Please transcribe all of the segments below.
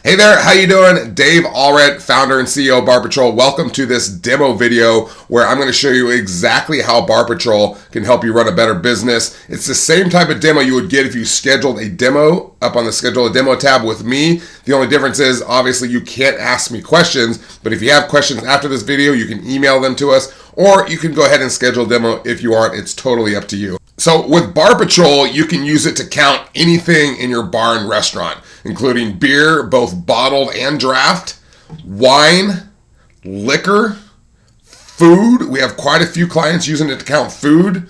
Hey there, how you doing? Dave Allred, founder and CEO of Bar Patrol. Welcome to this demo video where I'm going to show you exactly how Bar Patrol can help you run a better business. It's the same type of demo you would get if you scheduled a demo up on the Schedule a Demo tab with me. The only difference is, obviously, you can't ask me questions, but if you have questions after this video, you can email them to us, or you can go ahead and schedule a demo if you want. It's totally up to you. So with Bar Patrol, you can use it to count anything in your bar and restaurant, including beer, both bottled and draft, wine, liquor, food. We have quite a few clients using it to count food,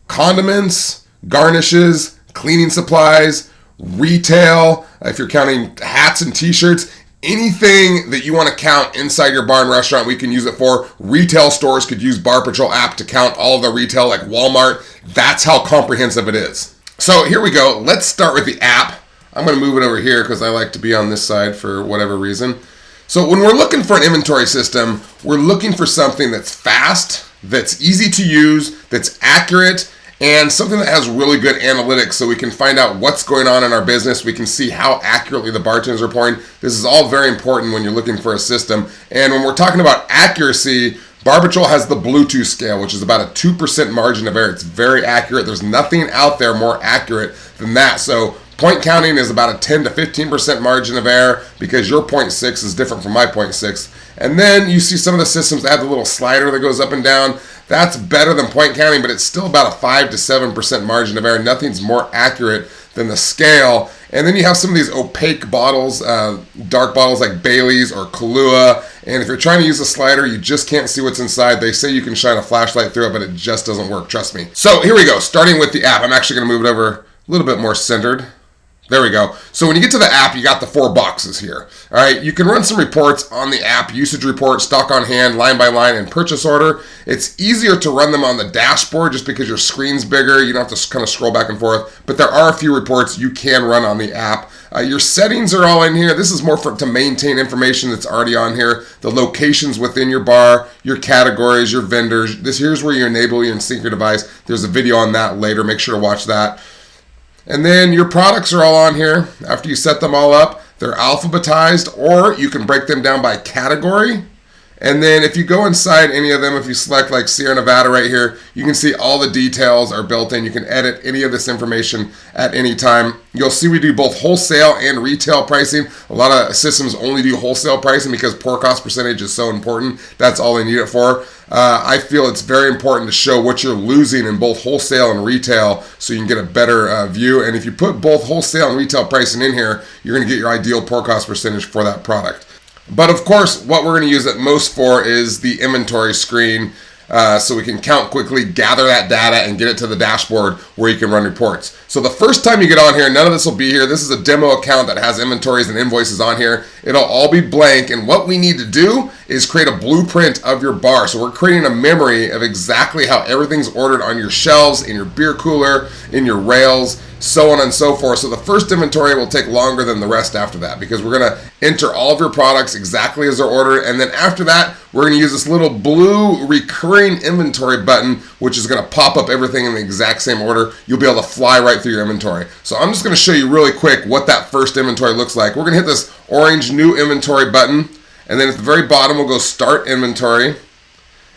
condiments, garnishes, cleaning supplies, retail, if you're counting hats and t-shirts. Anything that you want to count inside your bar and restaurant, we can use it for. Retail stores could use Bar Patrol app to count all of the retail, like Walmart. That's how comprehensive it is. So here we go. Let's start with the app. I'm going to move it over here because I like to be on this side for whatever reason. So when we're looking for an inventory system, we're looking for something that's fast, that's easy to use, that's accurate, and something that has really good analytics so we can find out what's going on in our business. We can see how accurately the bartenders are pouring. This is all very important when you're looking for a system. And when we're talking about accuracy, Bar Patrol has the Bluetooth scale, which is about a 2% margin of error. It's very accurate. There's nothing out there more accurate than that. So point counting is about a 10 to 15% margin of error because your 0.6 is different from my 0.6. And then you see some of the systems that have the little slider that goes up and down. That's better than point counting, but it's still about a 5 to 7% margin of error. Nothing's more accurate than the scale. And then you have some of these opaque bottles, dark bottles like Bailey's or Kahlua. And if you're trying to use a slider, you just can't see what's inside. They say you can shine a flashlight through it, but it just doesn't work, trust me. So here we go, starting with the app. I'm actually gonna move it over a little bit more centered. There we go. So when you get to the app, you got the 4 boxes here. All right, you can run some reports on the app: usage report, stock on hand, line by line, and purchase order. It's easier to run them on the dashboard just because your screen's bigger. You don't have to kind of scroll back and forth, but there are a few reports you can run on the app. Your settings are all in here. This is more to maintain information that's already on here. The locations within your bar, your categories, your vendors. Here's where you enable and sync your device. There's a video on that later. Make sure to watch that. And then your products are all on here. After you set them all up, they're alphabetized, or you can break them down by category. And then if you go inside any of them, if you select like Sierra Nevada right here, you can see all the details are built in. You can edit any of this information at any time. You'll see we do both wholesale and retail pricing. A lot of systems only do wholesale pricing because pour cost percentage is so important. That's all they need it for. I feel it's very important to show what you're losing in both wholesale and retail so you can get a better view. And if you put both wholesale and retail pricing in here, you're going to get your ideal pour cost percentage for that product. But of course, what we're going to use it most for is the inventory screen, so we can count quickly, gather that data, and get it to the dashboard where you can run reports. So the first time you get on here, none of this will be here. This is a demo account that has inventories and invoices on here. It'll all be blank, and what we need to do is create a blueprint of your bar. So we're creating a memory of exactly how everything's ordered on your shelves, in your beer cooler, in your rails, so on and so forth. So the first inventory will take longer than the rest after that because we're going to enter all of your products exactly as they're ordered. And then after that, we're going to use this little blue recurring inventory button, which is going to pop up everything in the exact same order. You'll be able to fly right through your inventory. So I'm just going to show you really quick what that first inventory looks like. We're going to hit this orange new inventory button. And then at the very bottom, we'll go start inventory.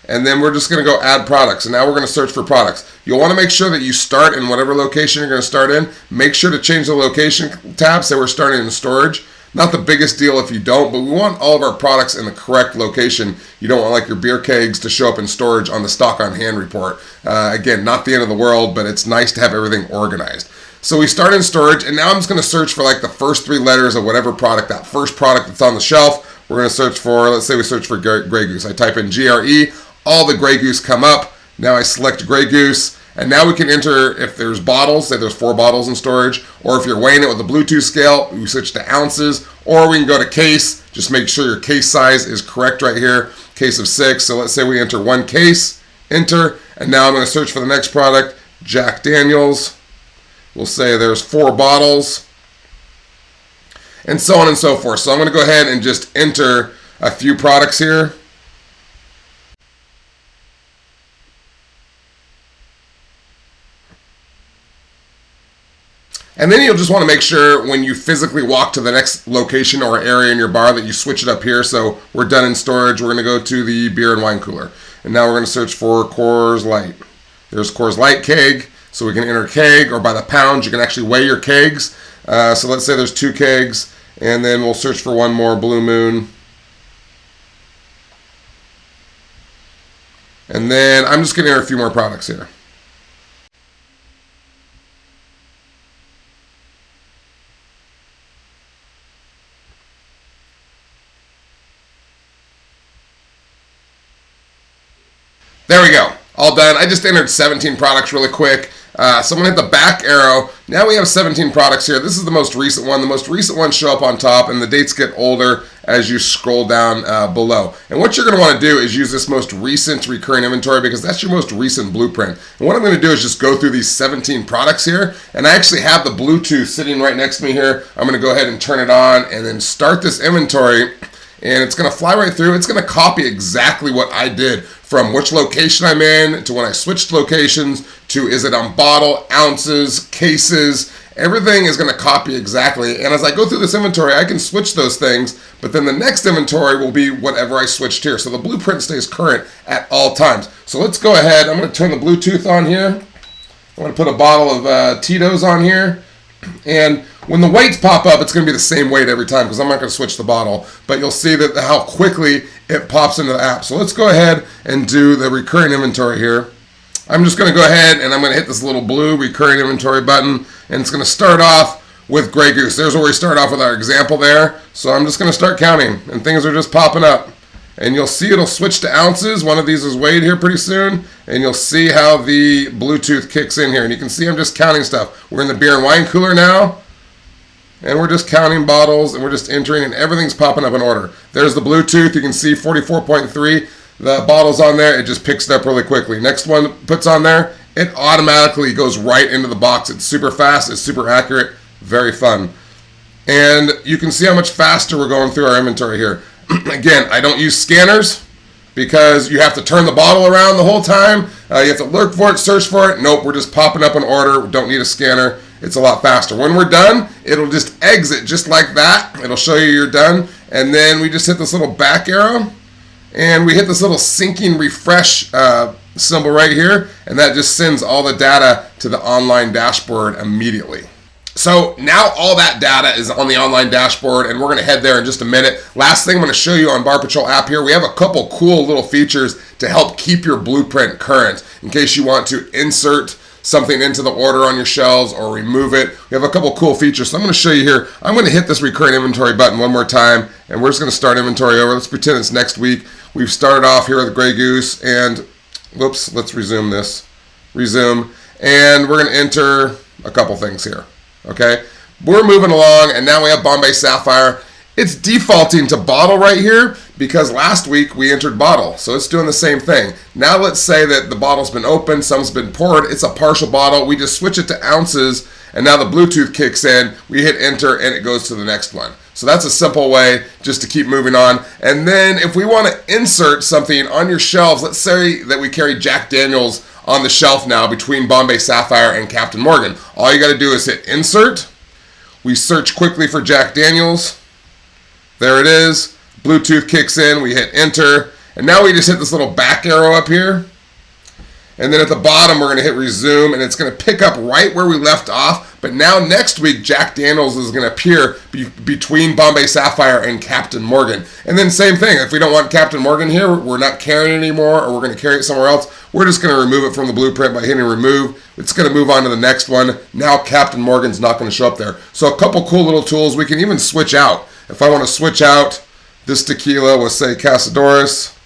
And then we're just going to go add products. And now we're going to search for products. You'll want to make sure that you start in whatever location you're going to start in. Make sure to change the location tab. Say we're starting in storage. Not the biggest deal if you don't, but we want all of our products in the correct location. You don't want like your beer kegs to show up in storage on the stock on hand report. Again, not the end of the world, but it's nice to have everything organized. So we start in storage, and now I'm just going to search for like the first 3 letters of whatever product, that first product that's on the shelf. We're going to search for, let's say we search for Grey Goose. I type in GRE. All the Grey Goose come up. Now I select Grey Goose, and now we can enter if there's bottles, say there's 4 bottles in storage, or if you're weighing it with a Bluetooth scale, we switch to ounces, or we can go to case. Just make sure your case size is correct right here, case of 6. So let's say we enter 1 case, enter, and now I'm going to search for the next product, Jack Daniels. We'll say there's 4 bottles, and so on and so forth. So I'm going to go ahead and just enter a few products here. And then you'll just want to make sure when you physically walk to the next location or area in your bar that you switch it up here. So we're done in storage. We're going to go to the beer and wine cooler. And now we're going to search for Coors Light. There's Coors Light keg. So we can enter keg, or by the pound. You can actually weigh your kegs. So let's say there's 2 kegs. And then we'll search for one more, Blue Moon. And then I'm just going to enter a few more products here. There we go. All done. I just entered 17 products really quick. So I'm going to hit the back arrow. Now we have 17 products here. This is the most recent one. The most recent ones show up on top, and the dates get older as you scroll down below. And what you're going to want to do is use this most recent recurring inventory, because that's your most recent blueprint. And what I'm going to do is just go through these 17 products here. And I actually have the Bluetooth sitting right next to me here. I'm going to go ahead and turn it on and then start this inventory. And it's going to fly right through. It's going to copy exactly what I did, from which location I'm in, to when I switched locations, to is it on bottle, ounces, cases. Everything is going to copy exactly. And as I go through this inventory, I can switch those things, but then the next inventory will be whatever I switched here. So the blueprint stays current at all times. So let's go ahead. I'm going to turn the Bluetooth on here. I'm going to put a bottle of Tito's on here. And when the weights pop up, it's going to be the same weight every time, because I'm not going to switch the bottle. But you'll see that how quickly it pops into the app. So let's go ahead and do the recurring inventory here. I'm just going to go ahead and I'm going to hit this little blue recurring inventory button. And it's going to start off with Grey Goose. There's where we start off with our example there. So I'm just going to start counting. And things are just popping up. And you'll see it'll switch to ounces. One of these is weighed here pretty soon. And you'll see how the Bluetooth kicks in here. And you can see I'm just counting stuff. We're in the beer and wine cooler now. And we're just counting bottles, and we're just entering, and everything's popping up in order. There's the Bluetooth. You can see 44.3. The bottle's on there. It just picks it up really quickly. Next one puts on there. It automatically goes right into the box. It's super fast. It's super accurate. Very fun. And you can see how much faster we're going through our inventory here. Again, I don't use scanners, because you have to turn the bottle around the whole time. You have to look for it, search for it. Nope, we're just popping up in order. We don't need a scanner. It's a lot faster. When we're done, it'll just exit just like that. It'll show you you're done. And then we just hit this little back arrow, and we hit this little syncing refresh symbol right here, and that just sends all the data to the online dashboard immediately. So now all that data is on the online dashboard, and we're going to head there in just a minute. Last thing I'm going to show you on Bar Patrol app here, we have a couple cool little features to help keep your blueprint current in case you want to insert something into the order on your shelves or remove it. We have a couple cool features. So I'm going to show you here. I'm going to hit this recurring inventory button one more time, and we're just going to start inventory over. Let's pretend it's next week. We've started off here with Grey Goose, and whoops, let's resume this. Resume. And we're going to enter a couple things here. Okay, we're moving along, and now we have Bombay Sapphire. It's defaulting to bottle right here because last week we entered bottle, so it's doing the same thing. Now let's say that the bottle's been opened, some's been poured, it's a partial bottle. We just switch it to ounces, and now the Bluetooth kicks in. We hit enter, and it goes to the next one. So that's a simple way just to keep moving on. And then if we want to insert something on your shelves, let's say that we carry Jack Daniels on the shelf now between Bombay Sapphire and Captain Morgan. All you got to do is hit insert. We search quickly for Jack Daniels. There it is. Bluetooth kicks in. We hit enter. And now we just hit this little back arrow up here. And then at the bottom, we're going to hit resume, and it's going to pick up right where we left off. But now next week, Jack Daniels is going to appear between Bombay Sapphire and Captain Morgan. And then same thing. If we don't want Captain Morgan here, we're not carrying it anymore, or we're going to carry it somewhere else, we're just going to remove it from the blueprint by hitting remove. It's going to move on to the next one. Now Captain Morgan's not going to show up there. So a couple cool little tools. We can even switch out. If I want to switch out this tequila with, say, Casadores,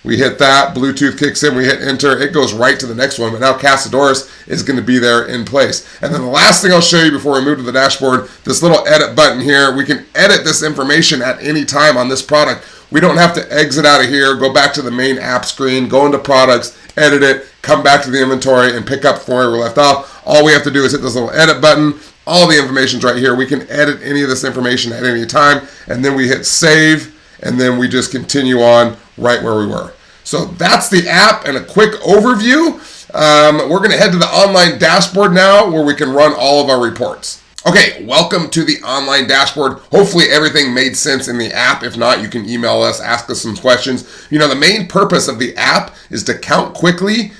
we hit that, Bluetooth kicks in, we hit enter, it goes right to the next one, but now Casadores is going to be there in place. And then the last thing I'll show you before we move to the dashboard, this little edit button here, we can edit this information at any time on this product. We don't have to exit out of here, go back to the main app screen, go into products, edit it, come back to the inventory, and pick up from where we left off. All we have to do is hit this little edit button. All the information's right here. We can edit any of this information at any time, and then we hit save, and then we just continue on right where we were. So that's the app and a quick overview. We're going to head to the online dashboard now where we can run all of our reports. Okay, welcome to the online dashboard. Hopefully everything made sense in the app. If not, you can email us, ask us some questions. You know, the main purpose of the app is to count quickly,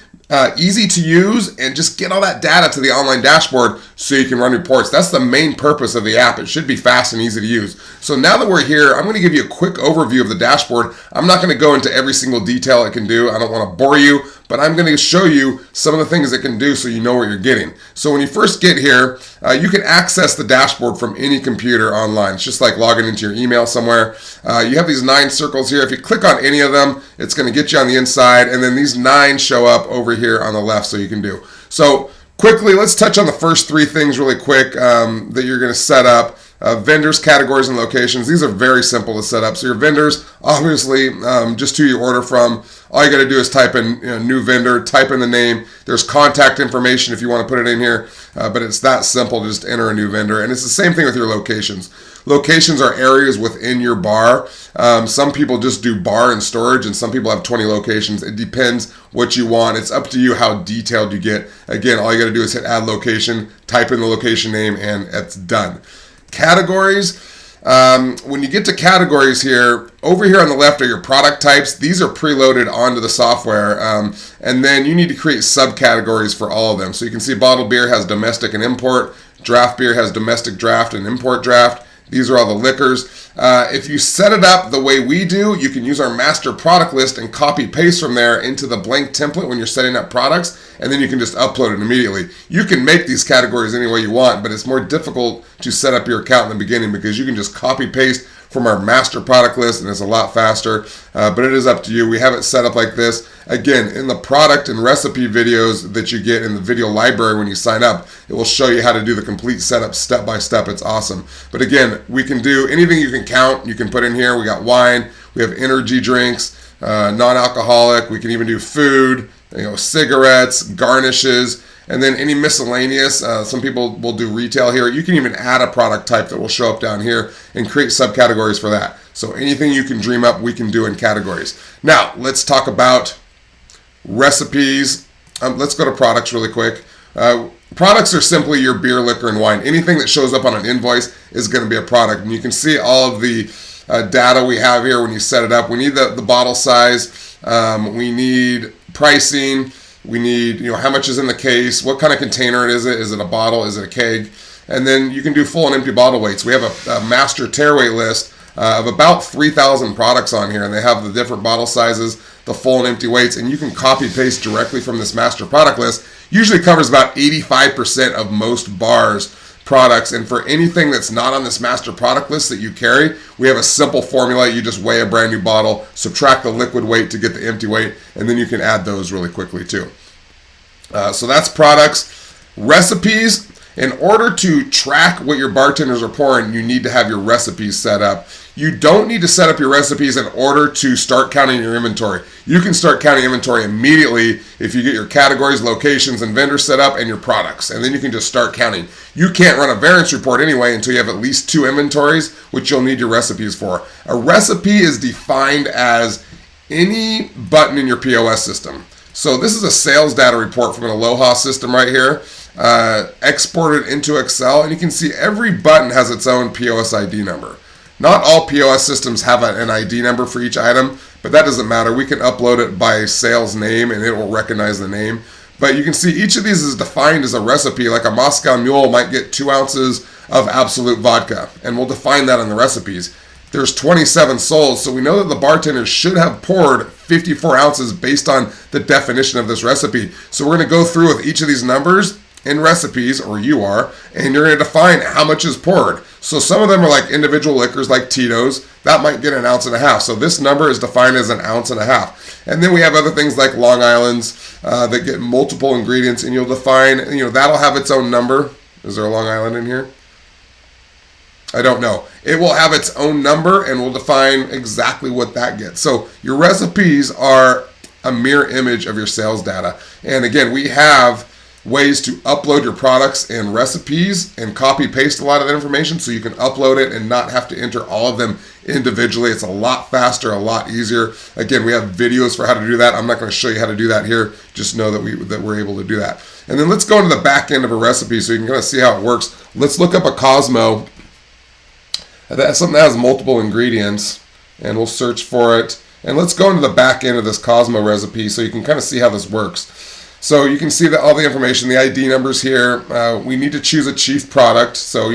easy to use, and just get all that data to the online dashboard so you can run reports. That's the main purpose of the app. It should be fast and easy to use. So now that we're here, I'm going to give you a quick overview of the dashboard. I'm not going to go into every single detail it can do. I don't want to bore you, but I'm going to show you some of the things it can do so you know what you're getting. So when you first get here, you can access the dashboard from any computer online. It's just like logging into your email somewhere. You have these 9 circles here. If you click on any of them, it's going to get you on the inside, and then these 9 show up over here on the left so you can do. So quickly, let's touch on the first 3 things really quick that you're going to set up. Vendors, categories, and locations. These are very simple to set up. So your vendors, obviously, just who you order from. All you got to do is type in new vendor, type in the name. There's contact information if you want to put it in here, but it's that simple to just enter a new vendor. And it's the same thing with your locations. Locations are areas within your bar. Some people just do bar and storage, and some people have 20 locations. It depends what you want. It's up to you how detailed you get. Again, all you got to do is hit add location, type in the location name, and it's done. Categories. When you get to categories here, over here on the left are your product types. These are preloaded onto the software, and then you need to create subcategories for all of them. So you can see bottled beer has domestic and import. Draft beer has domestic draft and import draft. These are all the liquors. If you set it up the way we do, you can use our master product list and copy paste from there into the blank template when you're setting up products, and then you can just upload it immediately. You can make these categories any way you want, but it's more difficult to set up your account in the beginning because you can just copy paste from our master product list, and it's a lot faster, but it is up to you. We have it set up like this. Again, in the product and recipe videos that you get in the video library when you sign up, it will show you how to do the complete setup step by step. It's awesome. But again, we can do anything you can count, you can put in here. We got wine, we have energy drinks, non-alcoholic, we can even do food, cigarettes, garnishes, and then any miscellaneous. Some people will do retail here. You can even add a product type that will show up down here and create subcategories for that. So anything you can dream up, we can do in categories. Now, let's talk about recipes. Let's go to products really quick. Products are simply your beer, liquor, and wine. Anything that shows up on an invoice is going to be a product. And you can see all of the data we have here when you set it up. We need the bottle size. We need pricing. We need, how much is in the case, what kind of container it? Is it a bottle? Is it a keg? And then you can do full and empty bottle weights. We have a master tear weight list of about 3,000 products on here, and they have the different bottle sizes, the full and empty weights, and you can copy paste directly from this master product list. Usually covers about 85% of most bars' products, and for anything that's not on this master product list that you carry, we have a simple formula. You just weigh a brand new bottle, subtract the liquid weight to get the empty weight, and then you can add those really quickly too. So that's products. Recipes. In order to track what your bartenders are pouring, you need to have your recipes set up. You don't need to set up your recipes in order to start counting your inventory. You can start counting inventory immediately if you get your categories, locations, and vendors set up and your products, and then you can just start counting. You can't run a variance report anyway until you have at least 2 inventories, which you'll need your recipes for. A recipe is defined as any button in your POS system. So this is a sales data report from an Aloha system right here. Exported into Excel, and you can see every button has its own POS ID number. Not all POS systems have an ID number for each item, but that doesn't matter. We can upload it by sales name and it will recognize the name. But you can see each of these is defined as a recipe. Like a Moscow Mule might get 2 ounces of absolute vodka, and we'll define that in the recipes. There's 27 sold, so we know that the bartender should have poured 54 ounces based on the definition of this recipe. So we're going to go through with each of these numbers in recipes, or you are, and you're going to define how much is poured. So some of them are like individual liquors like Tito's. That might get 1.5 ounces. So this number is defined as 1.5 ounces. And then we have other things like Long Island's that get multiple ingredients, and you'll define, that'll have its own number. Is there a Long Island in here? I don't know. It will have its own number, and we'll define exactly what that gets. So your recipes are a mirror image of your sales data. And again, we have ways to upload your products and recipes and copy paste a lot of that information so you can upload it and not have to enter all of them individually. It's a lot faster, a lot easier. Again, we have videos for how to do that. I'm not going to show you how to do that here. Just know that we're able to do that. And then let's go into the back end of a recipe so you can kind of see how it works. Let's look up a Cosmo. That's something that has multiple ingredients, and we'll search for it. And let's go into the back end of this Cosmo recipe so you can kind of see how this works. So you can see that all the information, the ID numbers here. We need to choose a chief product. So,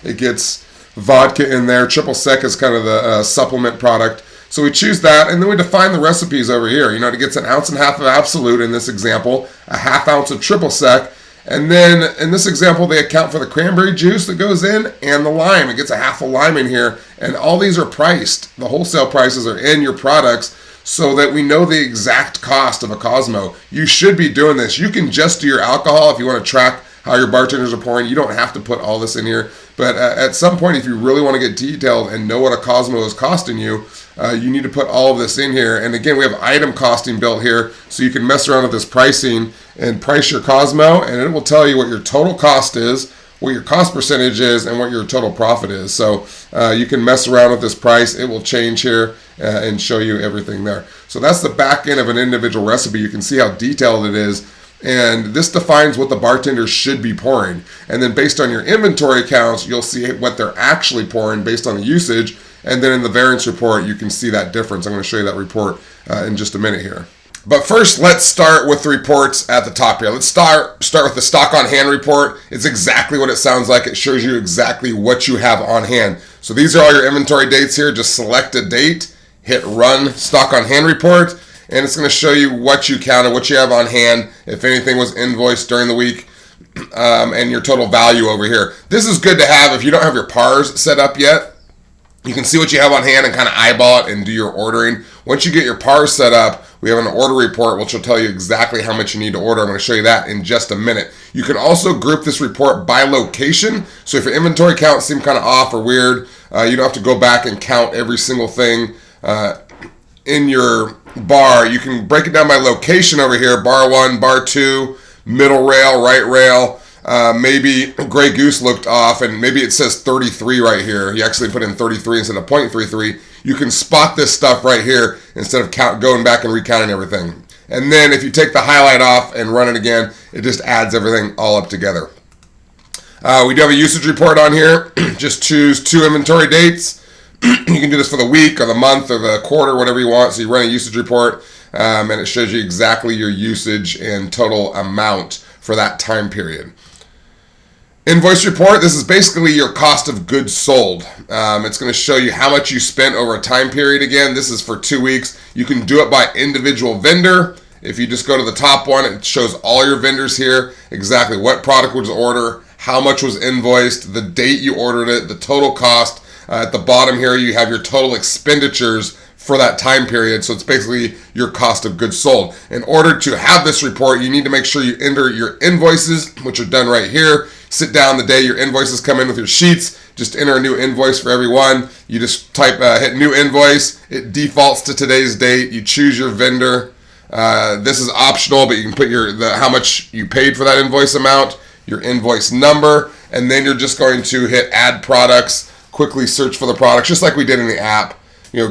it gets vodka in there. Triple Sec is kind of the supplement product. So we choose that, and then we define the recipes over here. It gets 1.5 ounces of Absolute in this example, a 1/2 ounce of Triple Sec, and then in this example, they account for the cranberry juice that goes in and the lime. It gets a 1/2 lime in here, and all these are priced. The wholesale prices are in your products, so that we know the exact cost of a Cosmo. You should be doing this. You can just do your alcohol if you want to track how your bartenders are pouring. You don't have to put all this in here. But at some point, if you really want to get detailed and know what a Cosmo is costing you, you need to put all of this in here. And again, we have item costing built here, so you can mess around with this pricing and price your Cosmo, and it will tell you what your total cost is, what your cost percentage is, and what your total profit is. So you can mess around with this price. It will change here and show you everything there. So that's the back end of an individual recipe. You can see how detailed it is. And this defines what the bartender should be pouring. And then based on your inventory counts, you'll see what they're actually pouring based on the usage. And then in the variance report, you can see that difference. I'm going to show you that report in just a minute here. But first, let's start with the reports at the top here. Let's start with the stock on hand report. It's exactly what it sounds like. It shows you exactly what you have on hand. So these are all your inventory dates here. Just select a date, hit run stock on hand report, and it's going to show you what you counted, what you have on hand, if anything was invoiced during the week, and your total value over here. This is good to have if you don't have your PARs set up yet. You can see what you have on hand and kind of eyeball it and do your ordering. Once you get your PARs set up, we have an order report which will tell you exactly how much you need to order. I'm going to show you that in just a minute. You can also group this report by location. So if your inventory counts seem kind of off or weird, you don't have to go back and count every single thing in your bar. You can break it down by location over here. Bar 1, bar 2, middle rail, right rail. Maybe Grey Goose looked off and maybe it says 33 right here. You actually put in 33 instead of 0.33. You can spot this stuff right here instead of going back and recounting everything. And then if you take the highlight off and run it again, it just adds everything all up together. We do have a usage report on here. Just choose 2 inventory dates. You can do this for the week or the month or the quarter, whatever you want. So you run a usage report and it shows you exactly your usage and total amount for that time period. Invoice report, this is basically your cost of goods sold. It's going to show you how much you spent over a time period. Again, this is for 2 weeks. You can do it by individual vendor. If you just go to the top one, it shows all your vendors here, exactly what product was ordered, how much was invoiced, the date you ordered it, the total cost. At the bottom here, you have your total expenditures for that time period. So it's basically your cost of goods sold. In order to have this report, you need to make sure you enter your invoices, which are done right here. Sit down the day your invoices come in with your sheets. Just enter a new invoice for every one. You just hit new invoice. It defaults to today's date. You choose your vendor. This is optional, but you can put how much you paid for that invoice amount, your invoice number, and then you're just going to hit add products, quickly search for the products, just like we did in the app.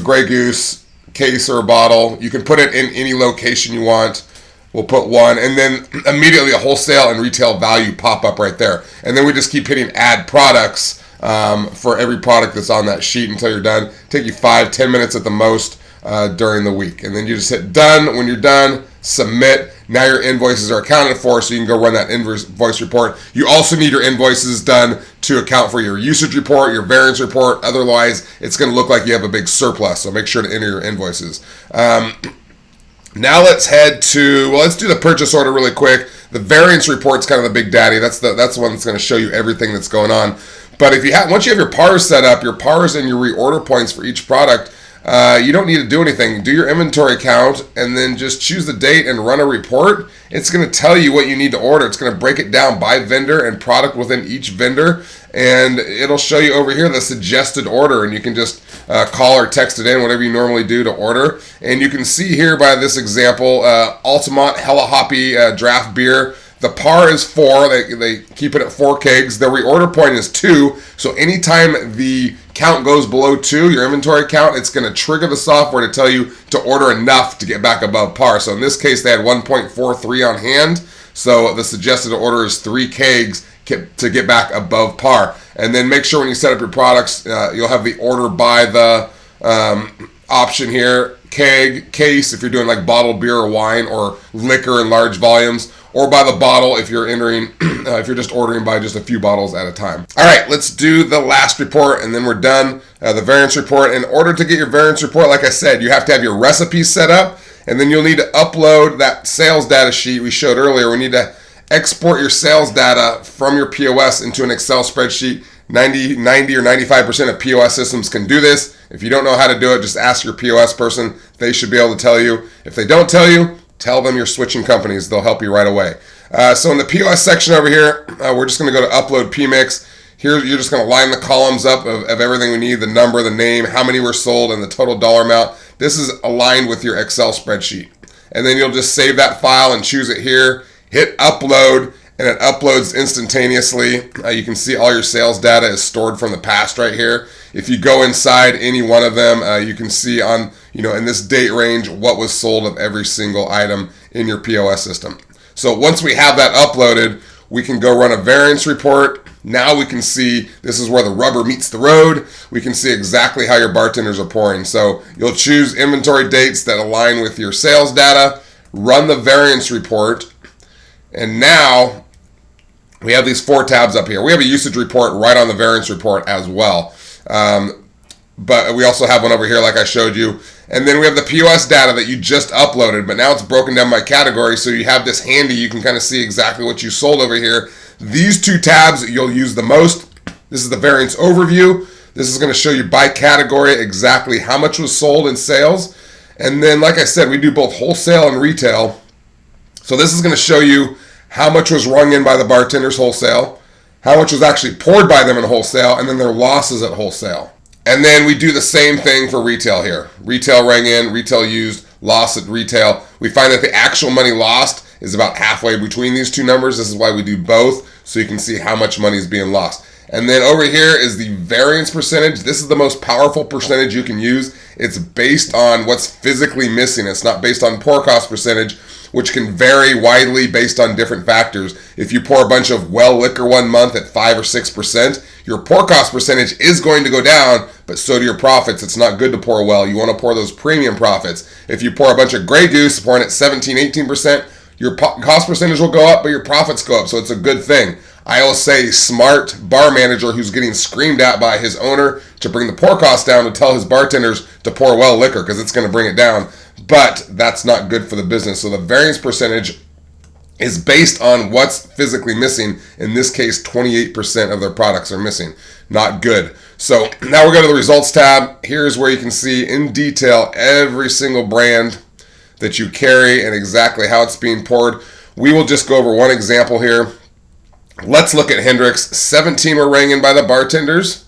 Grey Goose, case or a bottle. You can put it in any location you want. We'll put 1, and then immediately a wholesale and retail value pop up right there. And then we just keep hitting add products for every product that's on that sheet until you're done. Take you 5-10 minutes at the most during the week. And then you just hit done. When you're done, submit. Now your invoices are accounted for, so you can go run that invoice report. You also need your invoices done to account for your usage report, your variance report. Otherwise, it's going to look like you have a big surplus, so make sure to enter your invoices. Now let's let's do the purchase order really quick. The variance report's kind of the big daddy. That's the one that's going to show you everything that's going on. But once you have your PARs set up, your PARs and your reorder points for each product, you don't need to do anything. Do your inventory count and then just choose the date and run a report. It's going to tell you what you need to order. It's going to break it down by vendor and product within each vendor, and it'll show you over here the suggested order, and you can just call or text it in, whatever you normally do to order. And you can see here by this example, Altamont Hella Hoppy draft beer. The par is 4. They keep it at 4 kegs. The reorder point is 2. So anytime the count goes below 2, your inventory count, it's going to trigger the software to tell you to order enough to get back above par. So in this case, they had 1.43 on hand. So the suggested order is 3 kegs to get back above par. And then make sure when you set up your products, you'll have the order by the option here. Keg, case, if you're doing like bottled beer or wine or liquor in large volumes, or by the bottle if you're entering, if you're just ordering by just a few bottles at a time. All right, let's do the last report and then we're done. The variance report. In order to get your variance report, like I said, you have to have your recipes set up, and then you'll need to upload that sales data sheet we showed earlier. We need to export your sales data from your POS into an Excel spreadsheet. 90 or 95% of POS systems can do this. If you don't know how to do it, just ask your POS person. They should be able to tell you. If they don't tell you, tell them you're switching companies. They'll help you right away. So in the POS section over here, we're just going to go to Upload PMix. Here, you're just going to line the columns up of everything we need, the number, the name, how many were sold, and the total dollar amount. This is aligned with your Excel spreadsheet. And then you'll just save that file and choose it here. Hit Upload, and it uploads instantaneously. You can see all your sales data is stored from the past right here. If you go inside any one of them, you can see on, in this date range what was sold of every single item in your POS system. So once we have that uploaded, we can go run a variance report. Now we can see this is where the rubber meets the road. We can see exactly how your bartenders are pouring. So you'll choose inventory dates that align with your sales data, run the variance report, and now we have these 4 tabs up here. We have a usage report right on the variance report as well. But we also have one over here like I showed you. And then we have the POS data that you just uploaded, but now it's broken down by category, so you have this handy. You can kind of see exactly what you sold over here. These 2 tabs you'll use the most. This is the variance overview. This is going to show you by category exactly how much was sold in sales. And then, like I said, we do both wholesale and retail. So this is going to show you how much was rung in by the bartenders wholesale, how much was actually poured by them in wholesale, and then their losses at wholesale. And then we do the same thing for retail here. Retail rang in, retail used, loss at retail. We find that the actual money lost is about halfway between these 2 numbers. This is why we do both, so you can see how much money is being lost. And then over here is the variance percentage. This is the most powerful percentage you can use. It's based on what's physically missing. It's not based on pour cost percentage, which can vary widely based on different factors. If you pour a bunch of well liquor one month at 5 or 6%, your pour cost percentage is going to go down, but so do your profits. It's not good to pour well. You want to pour those premium profits. If you pour a bunch of Grey Goose, pouring at 17, 18%, your cost percentage will go up, but your profits go up, so it's a good thing. I always say smart bar manager who's getting screamed at by his owner to bring the pour cost down to tell his bartenders to pour well liquor because it's going to bring it down. But that's not good for the business. So the variance percentage is based on what's physically missing. In this case, 28% of their products are missing. Not good. So now we're going to the results tab. Here's where you can see in detail every single brand that you carry and exactly how it's being poured. We will just go over one example here. Let's look at Hendrick's. 17 were rang in by the bartenders.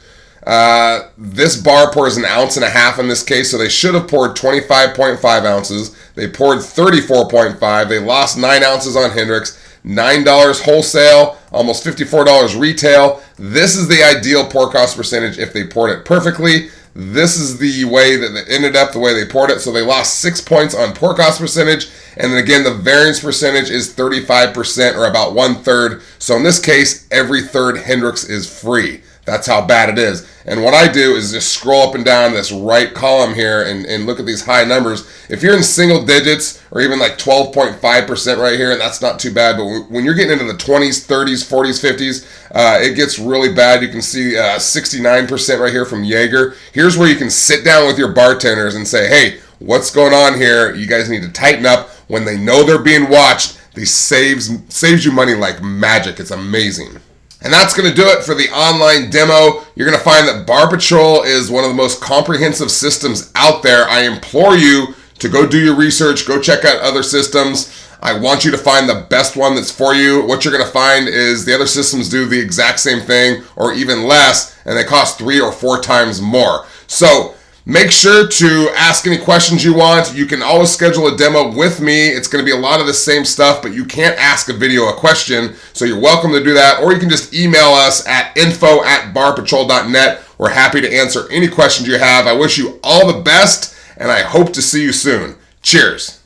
This bar pours 1.5 ounces in this case, so they should have poured 25.5 ounces. They poured 34.5. They lost 9 ounces on Hendrick's. $9 wholesale, almost $54 retail. This is the ideal pour cost percentage if they poured it perfectly. This is the way that it ended up, the way they poured it. So they lost 6 points on pour cost percentage. And then again, the variance percentage is 35% or about 1/3. So in this case, every third Hendrick's is free. That's how bad it is. And what I do is just scroll up and down this right column here and look at these high numbers. If you're in single digits or even like 12.5% right here, and that's not too bad, but when you're getting into the 20s, 30s, 40s, 50s, it gets really bad. You can see 69% right here from Jaeger. Here's where you can sit down with your bartenders and say, hey, what's going on here? You guys need to tighten up. When they know they're being watched, this saves you money like magic. It's amazing. And that's going to do it for the online demo. You're going to find that Bar Patrol is one of the most comprehensive systems out there. I implore you to go do your research, go check out other systems. I want you to find the best one that's for you. What you're going to find is the other systems do the exact same thing or even less, and they cost 3 or 4 times more. So Make sure to ask any questions you want. You can always schedule a demo with me. It's going to be a lot of the same stuff, but you can't ask a video a question, so you're welcome to do that. Or you can just email us at info@barpatrol.net. We're happy to answer any questions you have. I wish you all the best, and I hope to see you soon. Cheers.